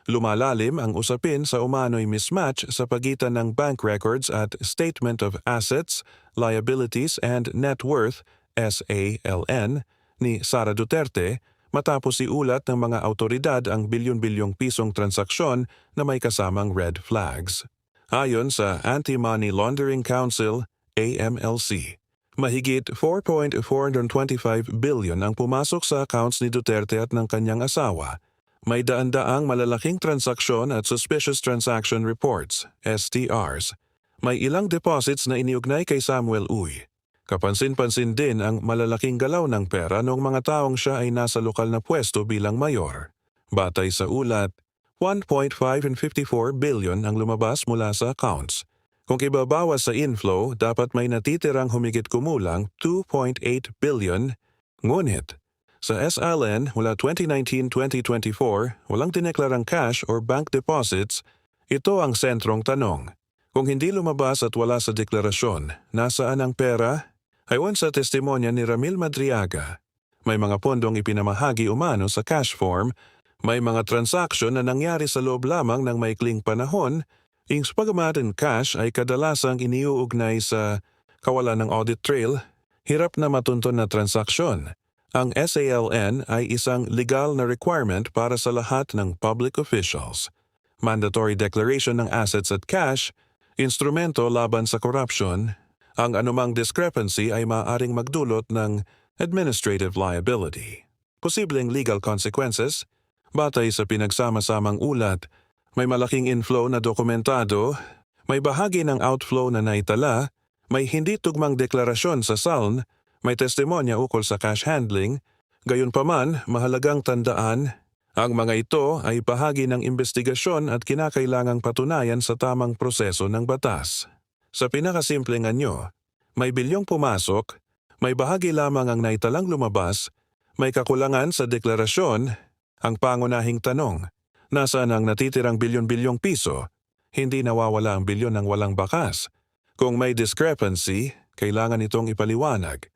Lumalalim ang usapin sa umano'y mismatch sa pagitan ng bank records at Statement of Assets, Liabilities and Net Worth (SALN) ni Sara Duterte matapos iulat ng mga awtoridad ang bilyon-bilyong pisong transaksyon na may kasamang red flags. Ayon sa Anti-Money Laundering Council (AMLC), mahigit 4.425 billion ang pumasok sa accounts ni Duterte at ng kanyang asawa. May daan-daang malalaking transaksyon at suspicious transaction reports, STRs. May ilang deposits na iniugnay kay Samuel Uy. Kapansin-pansin din ang malalaking galaw ng pera noong mga taong siya ay nasa lokal na pwesto bilang mayor. Batay sa ulat, 1.554 billion ang lumabas mula sa accounts. Kung ibabawas sa inflow, dapat may natitirang humigit kumulang 2.8 billion. Ngunit, sa SLN mula 2019-2024, walang dineklarang cash or bank deposits. Ito ang sentrong tanong. Kung hindi lumabas at wala sa deklarasyon, nasaan ang pera? Ayon sa testimonya ni Ramil Madriaga, may mga pondong ipinamahagi umano sa cash form, may mga transaksyon na nangyari sa loob lamang ng maikling panahon, pagamat ang cash ay kadalasang iniuugnay sa kawalan ng audit trail, hirap na matunton na transaksyon. Ang SALN ay isang legal na requirement para sa lahat ng public officials. Mandatory declaration ng assets at cash, instrumento laban sa corruption. Ang anumang discrepancy ay maaaring magdulot ng administrative liability. Posibleng legal consequences, batay sa pinagsama-samang ulat, may malaking inflow na dokumentado, may bahagi ng outflow na naitala, may hindi tugmang deklarasyon sa SALN, may testimonya ukol sa cash handling, gayunpaman mahalagang tandaan, ang mga ito ay bahagi ng investigasyon at kinakailangang patunayan sa tamang proseso ng batas. Sa pinakasimpleng anyo, may bilyong pumasok, may bahagi lamang ang naitalang lumabas, may kakulangan sa deklarasyon, ang pangunahing tanong, nasaan ang natitirang bilyon-bilyong piso? Hindi nawawala ang bilyon ng walang bakas. Kung may discrepancy, kailangan itong ipaliwanag.